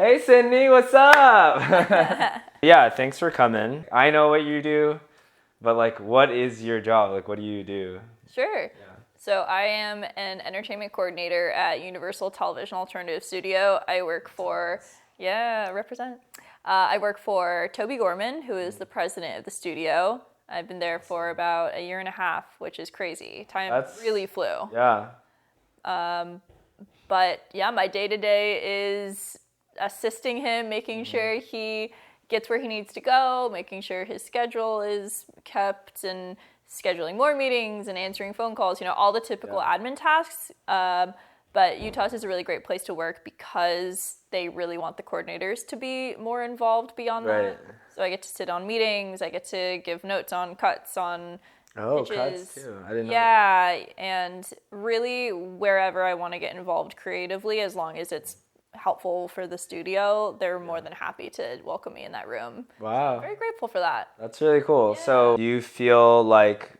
Hey Sydney, what's up? Yeah, thanks for coming. I know what you do, but like, what is your job? Like, what do you do? Sure. Yeah. So I am an entertainment coordinator at Universal Television Alternative Studio. I work for, represent. I work for Toby Gorman, who is the president of the studio. I've been there for about a year and a half, which is crazy. Time really flew. Yeah. But yeah, my day-to-day is assisting him, making sure he gets where he needs to go, making sure his schedule is kept, and scheduling more meetings and answering phone calls, all the typical admin tasks. But Utah's is a really great place to work because they really want the coordinators to be more involved beyond that. So I get to sit on meetings, I get to give notes on cuts, on pitches. Cuts too. I didn't know that. And really wherever I want to get involved creatively, as long as it's helpful for the studio, they're more than happy to welcome me in that room. Wow. So I'm very grateful for that. That's really cool. Yeah. So do you feel like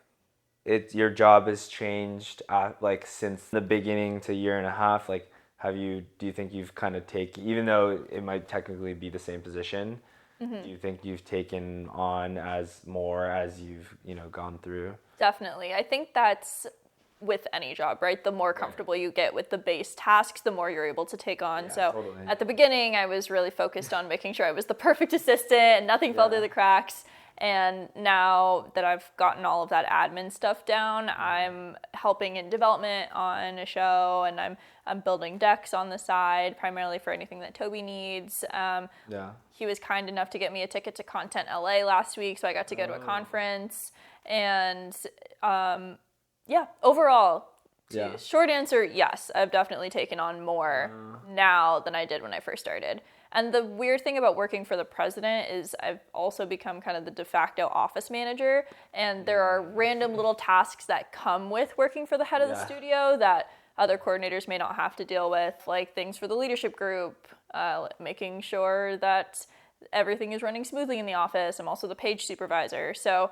your job has changed like since the beginning to year and a half? Like, do you think you've kind of even though it might technically be the same position, do you think you've taken on as you've, gone through? Definitely. I think that's with any job, right? The more comfortable you get with the base tasks, the more you're able to take on. Totally. At the beginning, I was really focused on making sure I was the perfect assistant and nothing fell through the cracks. And now that I've gotten all of that admin stuff down, I'm helping in development on a show, and I'm building decks on the side, primarily for anything that Toby needs. He was kind enough to get me a ticket to Content LA last week, so I got to go to a conference. And overall, short answer, yes, I've definitely taken on more now than I did when I first started. And the weird thing about working for the president is I've also become kind of the de facto office manager, and there are random little tasks that come with working for the head of the studio that other coordinators may not have to deal with, like things for the leadership group, making sure that everything is running smoothly in the office. I'm also the page supervisor, so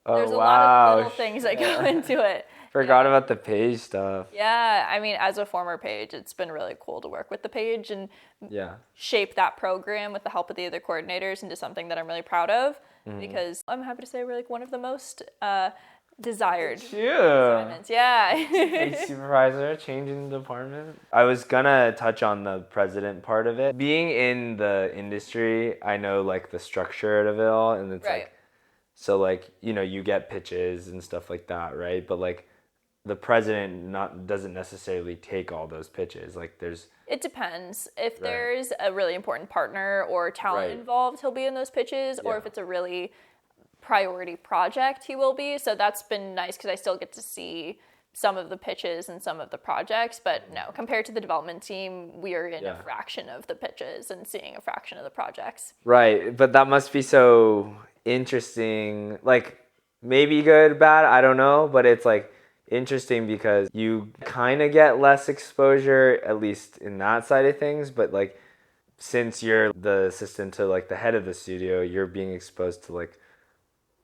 there's a lot of little things that go into it. Forgot about the page stuff. Yeah, I mean, as a former page, it's been really cool to work with the page and shape that program with the help of the other coordinators into something that I'm really proud of, because I'm happy to say we're like one of the most desired assignments. Yeah. Page supervisor, changing the department. I was gonna touch on the president part of it. Being in the industry, I know like the structure of it all, and it's like, so like, you get pitches and stuff like that, right? But like the president doesn't necessarily take all those pitches. Like it depends. If there's a really important partner or talent involved, he'll be in those pitches, or if it's a really priority project, he will be. So that's been nice because I still get to see some of the pitches and some of the projects, but no, compared to the development team, we are in a fraction of the pitches and seeing a fraction of the projects. Right, but that must be so interesting, like maybe good, bad, I don't know, but it's like interesting because you kind of get less exposure, at least in that side of things, but like since you're the assistant to like the head of the studio, you're being exposed to like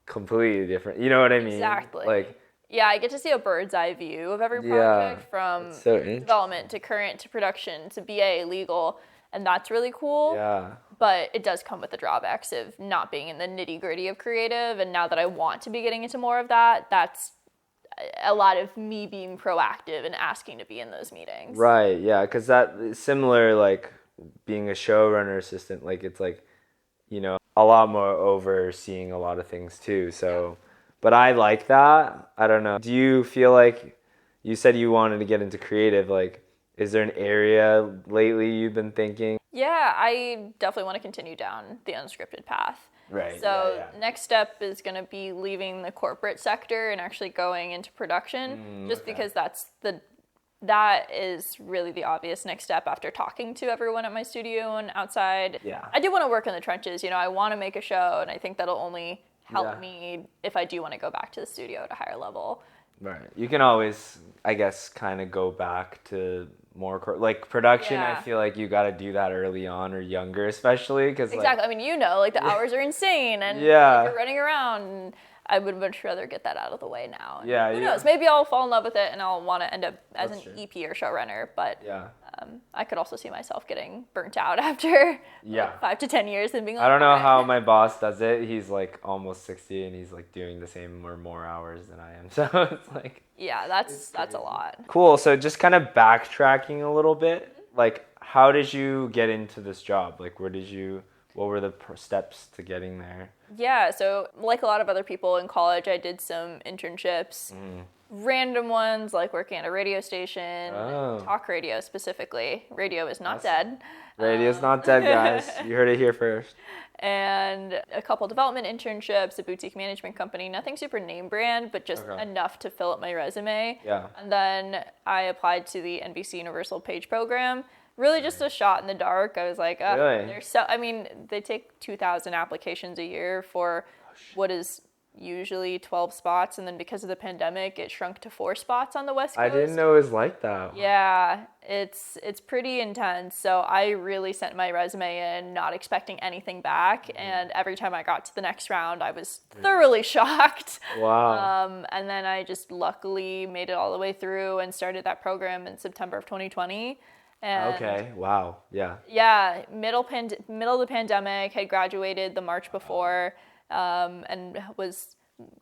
completely different, you know what I mean? Exactly. Like, yeah, I get to see a bird's eye view of every project, from development to current to production to BA, legal, and that's really cool. Yeah. But it does come with the drawbacks of not being in the nitty-gritty of creative, and now that I want to be getting into more of that, that's a lot of me being proactive and asking to be in those meetings. Right, yeah, because that is similar, like being a showrunner assistant, like it's like, a lot more overseeing a lot of things too, so... But I like that. I don't know. Do you feel like, you said you wanted to get into creative, like, is there an area lately you've been thinking? Yeah, I definitely want to continue down the unscripted path. Right. So next step is going to be leaving the corporate sector and actually going into production, because that is really the obvious next step after talking to everyone at my studio and outside. Yeah. I do want to work in the trenches. I want to make a show, and I think that'll only help me if I do want to go back to the studio at a higher level. Right. You can always, I guess, kind of go back to more like production. I feel like you got to do that early on, or younger, especially because exactly. I mean, the hours are insane, and you're running around. And I would much rather get that out of the way now. And who knows? Maybe I'll fall in love with it, and I'll want to end up as an EP or showrunner. But I could also see myself getting burnt out after Yeah. like 5 to 10 years and being like, I don't know "All right." how my boss does it. He's like almost 60 and he's like doing the same or more hours than I am. So it's like Yeah, that's a lot. cool. So just kind of backtracking a little bit, like how did you get into this job? Like what were the steps to getting there? Yeah, so like a lot of other people in college, I did some internships, random ones like working at a radio station, talk radio specifically. Radio is not dead. Radio's not dead, guys. You heard it here first. And a couple development internships, a boutique management company, nothing super name brand, but just enough to fill up my resume. Yeah. And then I applied to the NBC Universal Page program. Really just a shot in the dark. I was like, Really? they take 2,000 applications a year for what is usually 12 spots. And then because of the pandemic, it shrunk to 4 spots on the West Coast. I didn't know it was like that. Yeah, it's pretty intense. So I really sent my resume in, not expecting anything back. And every time I got to the next round, I was thoroughly shocked. Wow. And then I just luckily made it all the way through and started that program in September of 2020. And Okay. Wow. Yeah. yeah, middle of the pandemic, had graduated the March before, and was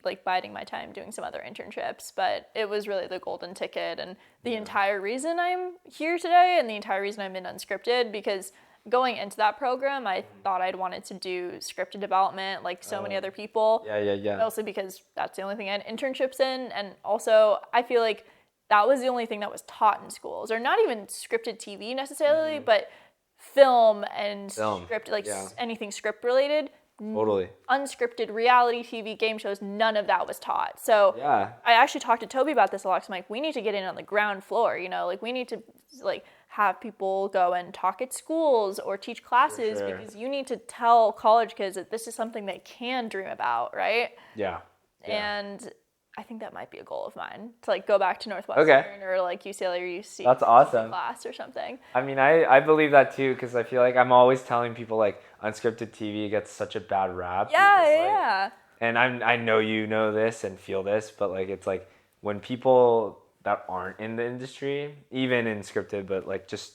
like biding my time doing some other internships. But it was really the golden ticket and the entire reason I'm here today and the entire reason I'm in Unscripted, because going into that program, I thought I'd wanted to do scripted development like so many other people. Yeah. Mostly because that's the only thing I had internships in. And also, I feel like that was the only thing that was taught in schools, or not even scripted TV necessarily, but film and script, like anything script related. Totally. Unscripted reality TV game shows, none of that was taught. So I actually talked to Toby about this a lot. 'Cause I'm like, we need to get in on the ground floor, like we need to like have people go and talk at schools or teach classes, because you need to tell college kids that this is something they can dream about, right? Yeah. And I think that might be a goal of mine, to like go back to Northwestern or like UCLA or UC. That's awesome. Class or something. I mean, I believe that too, because I feel like I'm always telling people like unscripted TV gets such a bad rap. Yeah. And I know you know this and feel this, but like it's like when people that aren't in the industry, even in scripted, but like just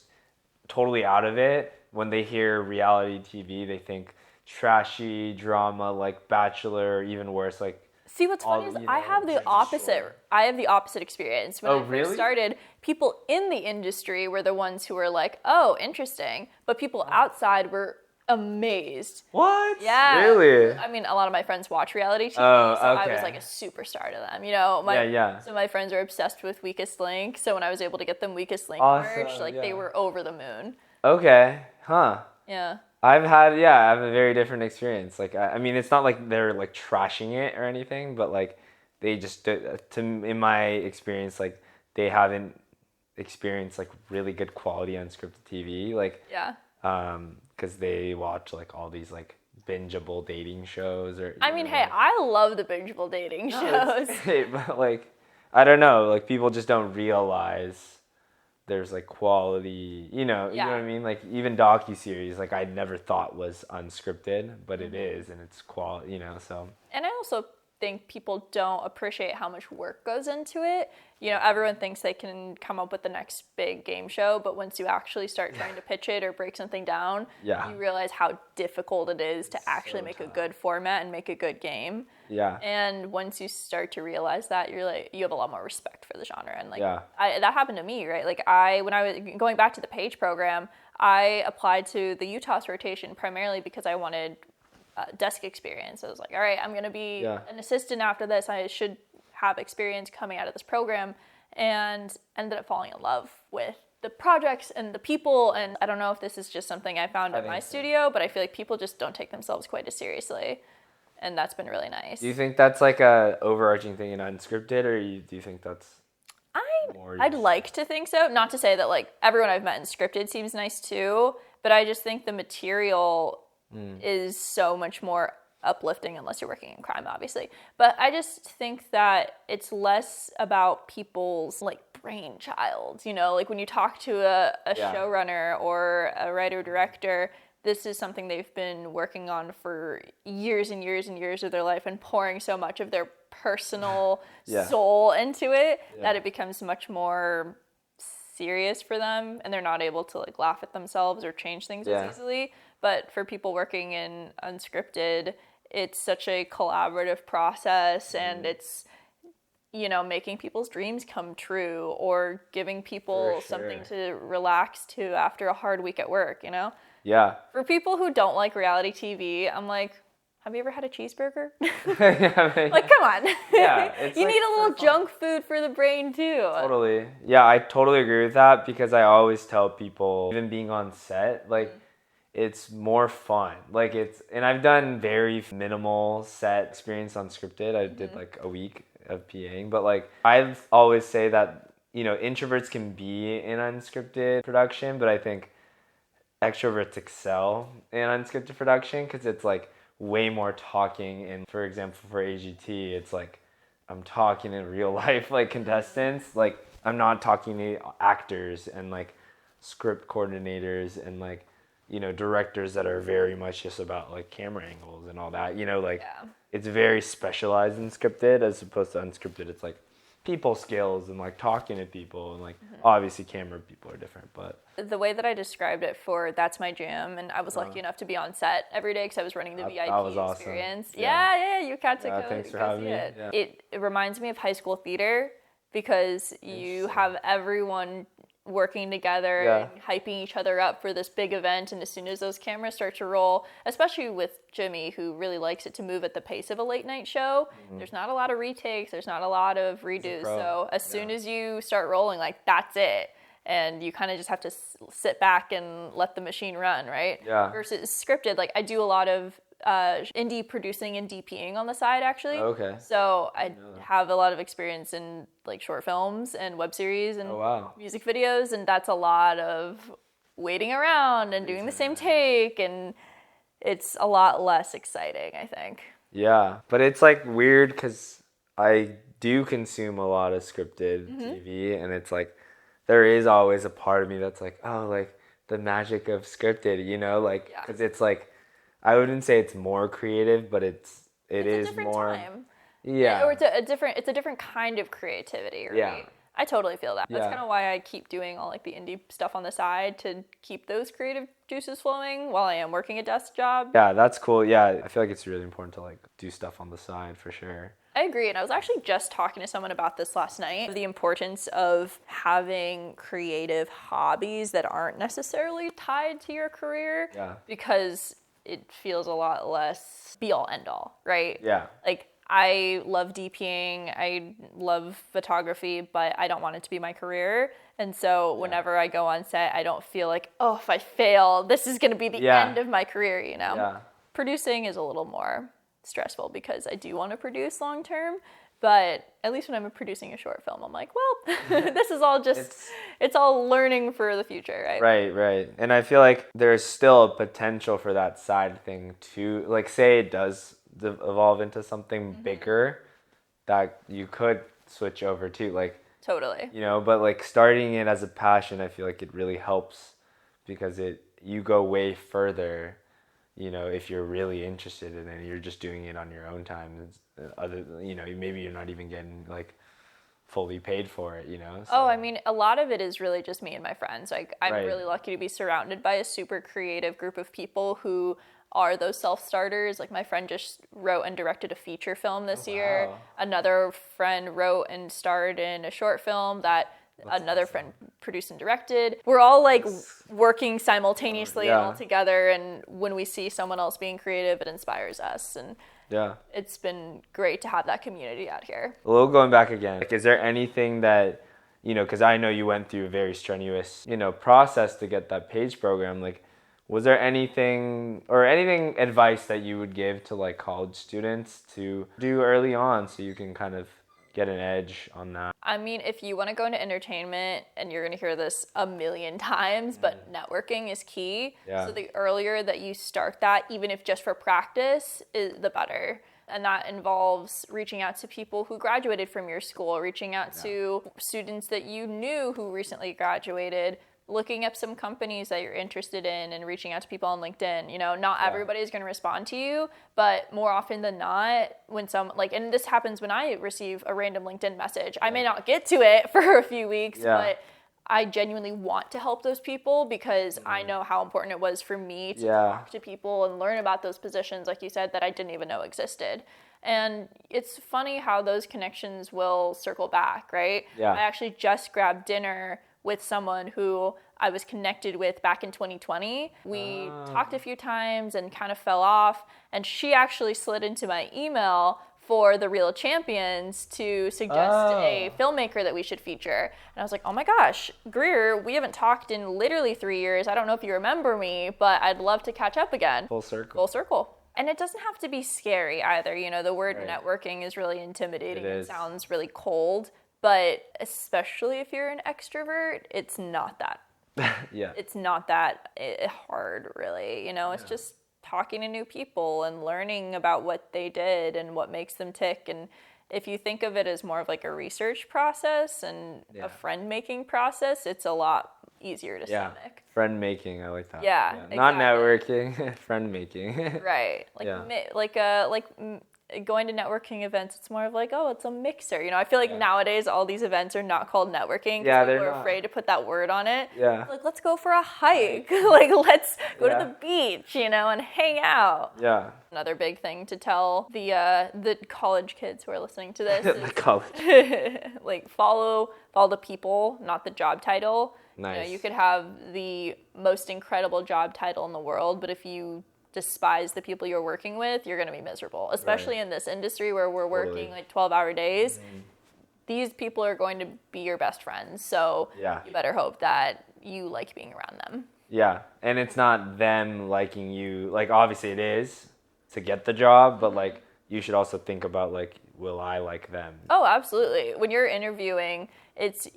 totally out of it, when they hear reality TV, they think trashy drama like Bachelor, even worse, like. See, what's funny is I have the opposite. I have the opposite experience. When I first started, people in the industry were the ones who were like, "Oh, interesting," but people outside were amazed. What? Yeah. Really? I mean, a lot of my friends watch reality TV, so I was like a superstar to them. So my friends are obsessed with Weakest Link. So when I was able to get them Weakest Link merch, they were over the moon. Okay. Huh. Yeah. I have a very different experience. Like, I mean, it's not like they're like trashing it or anything, but like they just, in my experience, like they haven't experienced like really good quality unscripted TV. Like, because they watch like all these like bingeable dating shows or. I mean, hey, I love the bingeable dating shows. But like, I don't know, like people just don't realize there's like quality, you know what I mean? Like even docuseries, like I never thought was unscripted, but it is, and it's quality, so. And I also think people don't appreciate how much work goes into it. Everyone thinks they can come up with the next big game show, but once you actually start trying to pitch it or break something down, you realize how difficult it is to actually make a good format and make a good game. Yeah. And once you start to realize that, you're like, you have a lot more respect for the genre. And like, that happened to me, right? Like when I was going back to the Page program, I applied to the Utah's rotation primarily because I wanted desk experience. I was like, all right, I'm going to be an assistant after this. I should have experience coming out of this program, and ended up falling in love with the projects and the people. And I don't know if this is just something I found at my studio, but I feel like people just don't take themselves quite as seriously. And that's been really nice. Do you think that's like a overarching thing in unscripted, or do you think that's I'd like to think so. Not to say that like everyone I've met in scripted seems nice too, but I just think the material is so much more uplifting, unless you're working in crime, obviously. But I just think that it's less about people's like brainchild, like when you talk to a showrunner or a writer director, this is something they've been working on for years and years and years of their life and pouring so much of their personal soul into it that it becomes much more serious for them and they're not able to like laugh at themselves or change things as easily. But for people working in unscripted, it's such a collaborative process, and it's, you know, making people's dreams come true or giving people something to relax to after a hard week at work, you know? Yeah. For people who don't like reality TV, I'm like, have you ever had a cheeseburger? Like, come on. Yeah, you need a little junk food for the brain too. Totally. Yeah, I totally agree with that, because I always tell people, even being on set, like, it's more fun. Like, and I've done very minimal set experience on scripted. I did like a week of PAing, but like, I always say that, you know, introverts can be in unscripted production, but I think extroverts excel in unscripted production, because it's like way more talking. And for example, for AGT, it's like I'm talking in real life, like contestants. Like, I'm not talking to actors and like script coordinators and like, you know, directors that are very much just about like camera angles and all that, you know, like it's very specialized in scripted, as opposed to unscripted. It's like people skills and like talking to people, and like obviously camera people are different, but the way that I described it for That's My Jam, and I was lucky enough to be on set every day because I was running the VIP that was awesome. experience. Yeah, you got to go. Thanks for having me. Yeah. It reminds me of high school theater, because you have everyone working together and hyping each other up for this big event, and as soon as those cameras start to roll, especially with Jimmy, who really likes it to move at the pace of a late night show, there's not a lot of retakes, there's not a lot of redos, so as soon as you start rolling, like, that's it, and you kind of just have to sit back and let the machine run, right? Versus scripted, like, I do a lot of indie producing and DPing on the side, actually. So I have a lot of experience in like short films and web series and music videos, and that's a lot of waiting around and doing the same take, and it's a lot less exciting, I think. Yeah, but it's like weird, because I do consume a lot of scripted TV, and it's like there is always a part of me that's like, oh, like the magic of scripted, you know, like, because it's like, I wouldn't say it's more creative, but it is more. Time. Yeah. Or it's a different kind of creativity, right? Yeah. I totally feel that. That's kind of why I keep doing all like the indie stuff on the side, to keep those creative juices flowing while I am working a desk job. Yeah, that's cool. Yeah, I feel like it's really important to like do stuff on the side for sure. I agree, and I was actually just talking to someone about this last night, the importance of having creative hobbies that aren't necessarily tied to your career. Because it feels a lot less be-all, end-all, right? Like, I love DPing, I love photography, but I don't want it to be my career. And so whenever I go on set, I don't feel like, oh, if I fail, this is going to be the end of my career, you know? Producing is a little more stressful, because I do want to produce long-term, but at least when I'm producing a short film, I'm like, well, this is all just, it's all learning for the future, right? Right. And I feel like there's still a potential for that side thing to, like, say it does evolve into something bigger that you could switch over to, like, totally, you know, but like starting it as a passion, I feel like it really helps, because you go way further, you know, if you're really interested in it, you're just doing it on your own time. You know, maybe you're not even getting like fully paid for it, you know? So. Oh, I mean, a lot of it is really just me and my friends. Like, I'm really lucky to be surrounded by a super creative group of people who are those self-starters. Like, my friend just wrote and directed a feature film this year. Another friend wrote and starred in a short film that another friend produced and directed. We're all like working simultaneously and all together, and when we see someone else being creative, it inspires us, and it's been great to have that community out here. A little going back again, like, is there anything that, you know, because I know you went through a very strenuous, you know, process to get that PAGE program, like, was there anything advice that you would give to like college students to do early on, so you can kind of get an edge on that? I mean, if you want to go into entertainment, and you're going to hear this a million times, but networking is key. So the earlier that you start that, even if just for practice, the better. And that involves reaching out to people who graduated from your school, reaching out to students that you knew who recently graduated, looking up some companies that you're interested in, and reaching out to people on LinkedIn. You know, not everybody is going to respond to you, but more often than not, when and this happens when I receive a random LinkedIn message, I may not get to it for a few weeks, but I genuinely want to help those people because I know how important it was for me to talk to people and learn about those positions, like you said, that I didn't even know existed. And it's funny how those connections will circle back, right? Yeah. I actually just grabbed dinner with someone who I was connected with back in 2020. We talked a few times and kind of fell off, and she actually slid into my email for the Real Champions to suggest a filmmaker that we should feature. And I was like, oh my gosh, Greer, we haven't talked in literally 3 years. I don't know if you remember me, but I'd love to catch up again. Full circle. Full circle. And it doesn't have to be scary either. You know, the word networking is really intimidating. It sounds really cold, but especially if you're an extrovert, it's not that. It's not that hard, really. You know, it's just talking to new people and learning about what they did and what makes them tick. And if you think of it as more of like a research process and a friend-making process, it's a lot easier to stomach. Friend making, I like that. Yeah, exactly. Not networking, friend making. Right. Like going to networking events, it's more of like, oh, it's a mixer. You know, I feel like nowadays all these events are not called networking. Yeah, people are afraid to put that word on it. Yeah. Like, let's go for a hike. Like, let's go to the beach, you know, and hang out. Yeah. Another big thing to tell the college kids who are listening to this The college. like follow the people, not the job title. Nice. You know, you could have the most incredible job title in the world, but if you despise the people you're working with, you're going to be miserable, especially in this industry where we're working like 12-hour days. These people are going to be your best friends, so you better hope that you like being around them. Yeah, and it's not them liking you. Like, obviously it is to get the job, but like you should also think about like, will I like them? Oh, absolutely. When you're interviewing, it's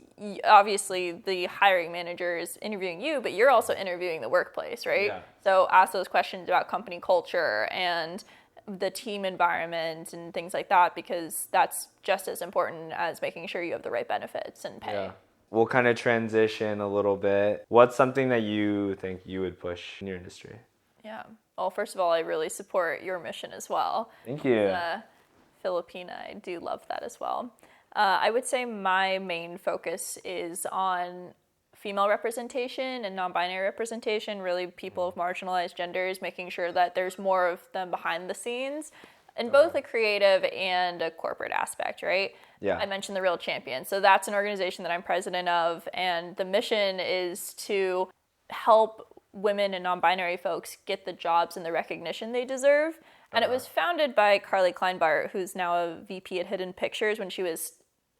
obviously the hiring manager is interviewing you, but you're also interviewing the workplace, right? Yeah. So ask those questions about company culture and the team environment and things like that, because that's just as important as making sure you have the right benefits and pay. Yeah. We'll kind of transition a little bit. What's something that you think you would push in your industry? Yeah. Well, first of all, I really support your mission as well. Thank you. Filipina, I do love that as well. I would say my main focus is on female representation and non-binary representation, really people of marginalized genders, making sure that there's more of them behind the scenes in both a creative and a corporate aspect, right? Yeah. I mentioned the Real Champions. So that's an organization that I'm president of, and the mission is to help women and non-binary folks get the jobs and the recognition they deserve. And it was founded by Carly Kleinbart, who's now a VP at Hidden Pictures when she was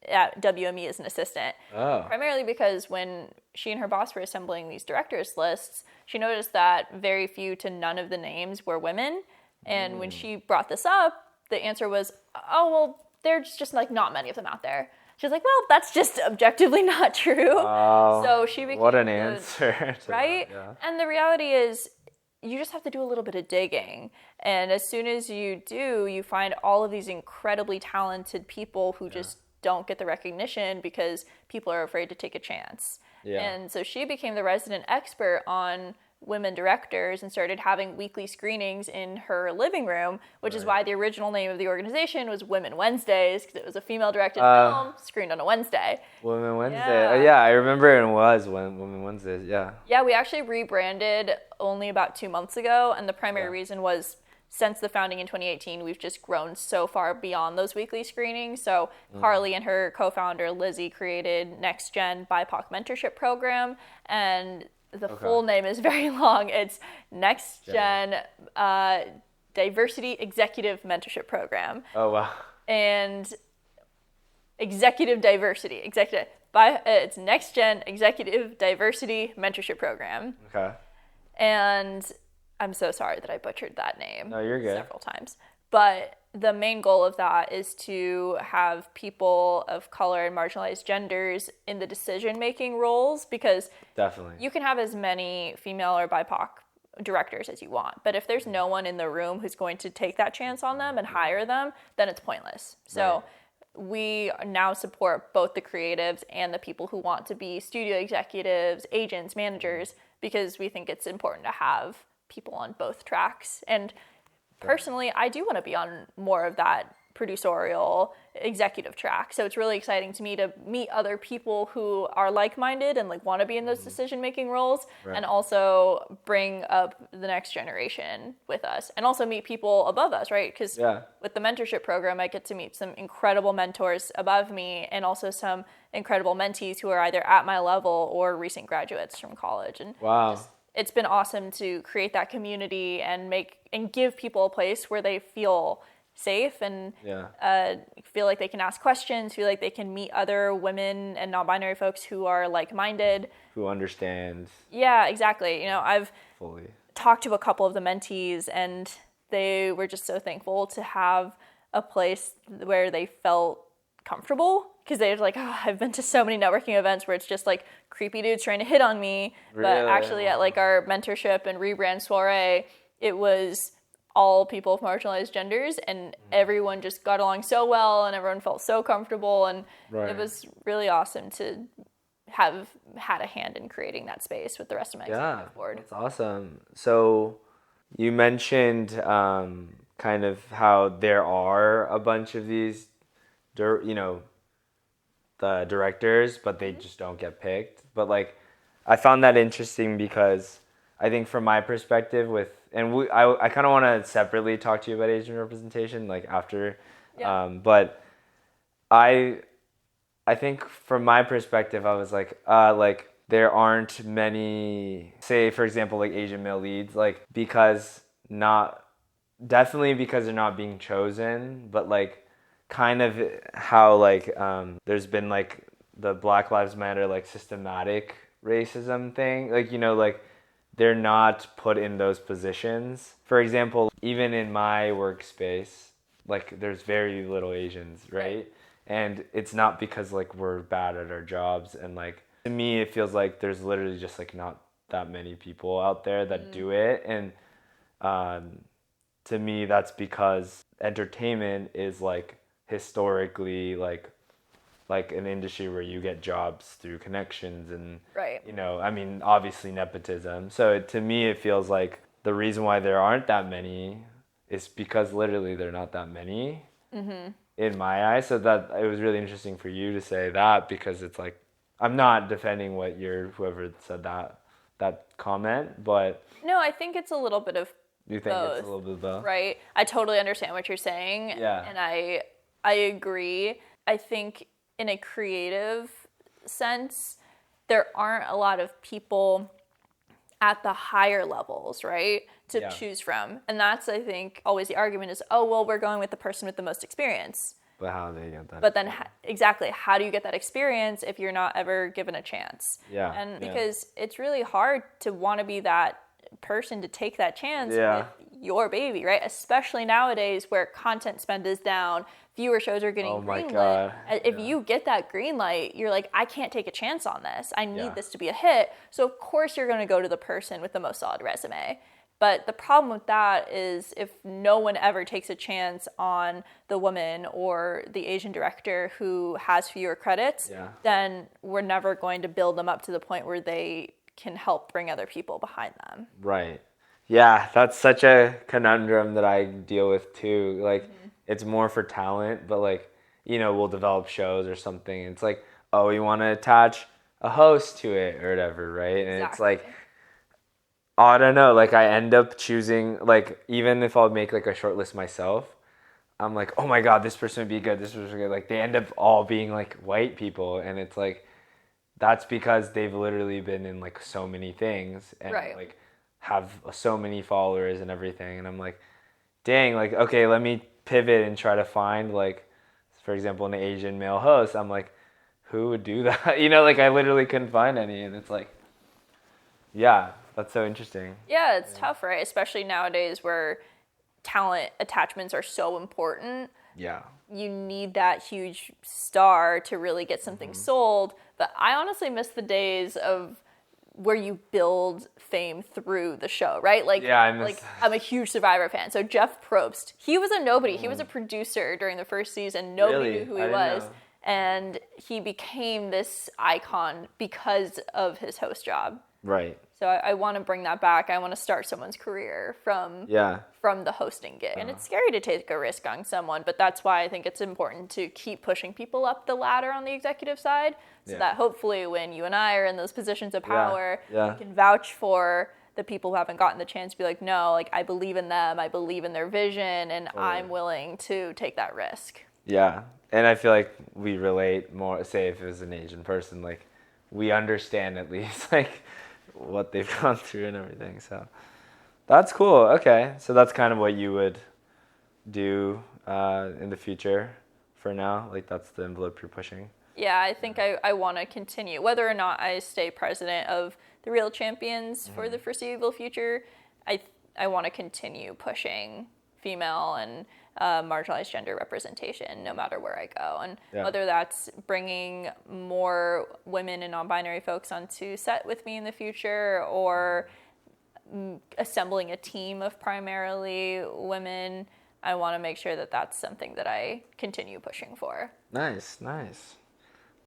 at WME as an assistant. Primarily because when she and her boss were assembling these directors lists, she noticed that very few to none of the names were women. And when she brought this up, the answer was, oh, well, there's just like not many of them out there. She's like, well, that's just objectively not true. So she became what an answer. Right? Yeah. And the reality is, you just have to do a little bit of digging. And as soon as you do, you find all of these incredibly talented people who just don't get the recognition because people are afraid to take a chance. Yeah. And so she became the resident expert on women directors and started having weekly screenings in her living room, which is why the original name of the organization was Women Wednesdays, because it was a female-directed film screened on a Wednesday. Women Wednesday. I remember it was Women Wednesdays, Yeah, we actually rebranded only about 2 months ago, and the primary reason was since the founding in 2018, we've just grown so far beyond those weekly screenings. So Carly and her co-founder, Lizzie, created Next Gen BIPOC Mentorship Program, and the full name is very long. It's Next Gen Diversity Executive Mentorship Program. Oh, wow. And Executive Diversity. It's Next Gen Executive Diversity Mentorship Program. Okay. And I'm so sorry that I butchered that name. No, you're good. Several times. But the main goal of that is to have people of color and marginalized genders in the decision-making roles, because definitely you can have as many female or BIPOC directors as you want, but if there's no one in the room who's going to take that chance on them and hire them, then it's pointless. So we now support both the creatives and the people who want to be studio executives, agents, managers, because we think it's important to have people on both tracks. And personally, I do want to be on more of that producerial, executive track. So it's really exciting to me to meet other people who are like-minded and like want to be in those decision-making roles, and also bring up the next generation with us, and also meet people above us, right? Because with the mentorship program, I get to meet some incredible mentors above me, and also some incredible mentees who are either at my level or recent graduates from college. And it's been awesome to create that community and give people a place where they feel safe and feel like they can ask questions, feel like they can meet other women and non-binary folks who are like-minded, who understand. Yeah, exactly. I've talked to a couple of the mentees, and they were just so thankful to have a place where they felt comfortable, because they're like, I've been to so many networking events where it's just like creepy dudes trying to hit on me. Really? But actually at like our mentorship and rebrand soiree, it was all people of marginalized genders, and everyone just got along so well, and everyone felt so comfortable, and it was really awesome to have had a hand in creating that space with the rest of my executive board. That's awesome. So you mentioned kind of how there are a bunch of these, the directors, but they just don't get picked. But like, I found that interesting because I think from my perspective I kind of want to separately talk to you about Asian representation, like after, but I think from my perspective, I was like there aren't many, say for example, like Asian male leads, like definitely because they're not being chosen, but like kind of how like there's been like the Black Lives Matter like systematic racism thing, like like they're not put in those positions. For example, even in my workspace, like there's very little Asians, right? And it's not because like we're bad at our jobs, and like to me it feels like there's literally just like not that many people out there that do it. And to me that's because entertainment is like historically like an industry where you get jobs through connections and I mean obviously nepotism. So to me it feels like the reason why there aren't that many is because literally there are not that many in my eyes. So that it was really interesting for you to say that, because it's like I'm not defending whoever said that comment, but no, I think it's a little bit of you think both, it's a little bit of both, right? I totally understand what you're saying, and I agree. I think in a creative sense, there aren't a lot of people at the higher levels, right, to choose from. And that's, I think, always the argument is, oh, well, we're going with the person with the most experience. But how do they get that? But then, exactly, how do you get that experience if you're not ever given a chance? And because it's really hard to want to be that person to take that chance with your baby, right? Especially nowadays where content spend is down, fewer shows are getting greenlit. If you get that green light, you're like, I can't take a chance on this. I need this to be a hit. So of course you're going to go to the person with the most solid resume. But the problem with that is if no one ever takes a chance on the woman or the Asian director who has fewer credits, then we're never going to build them up to the point where they can help bring other people behind them. Right. Yeah, that's such a conundrum that I deal with too. Like, it's more for talent, but like, we'll develop shows or something. It's like, oh, we want to attach a host to it or whatever, right? And it's like, I don't know, like I end up choosing, like, even if I'll make like a short list myself, I'm like, oh my God, this person would be good, this person would be good. Like, they end up all being like white people, and it's like, that's because they've literally been in like so many things and like have so many followers and everything. And I'm like, dang, like, okay, let me pivot and try to find like, for example, an Asian male host. I'm like, who would do that? Like I literally couldn't find any. And it's like, that's so interesting. Yeah, it's tough, right? Especially nowadays where talent attachments are so important. Yeah. You need that huge star to really get something sold. But I honestly miss the days of where you build fame through the show, right? Like, I'm a huge Survivor fan. So Jeff Probst, he was a nobody. He was a producer during the first season. Nobody knew who he was. And he became this icon because of his host job. Right. So I want to bring that back. I want to start someone's career from the hosting gig. And it's scary to take a risk on someone, but that's why I think it's important to keep pushing people up the ladder on the executive side, so that hopefully when you and I are in those positions of power, we can vouch for the people who haven't gotten the chance to be like, no, like I believe in them, I believe in their vision, and I'm willing to take that risk. Yeah. And I feel like we relate more, say if it was an Asian person, like we understand at least like what they've gone through and everything. So that's cool. Okay. So that's kind of what you would do in the future for now. Like that's the envelope you're pushing. Yeah, I think I want to continue. Whether or not I stay president of the Real Champions for the foreseeable future, I want to continue pushing female and marginalized gender representation no matter where I go. And whether that's bringing more women and non-binary folks onto set with me in the future, or assembling a team of primarily women, I want to make sure that that's something that I continue pushing for. Nice.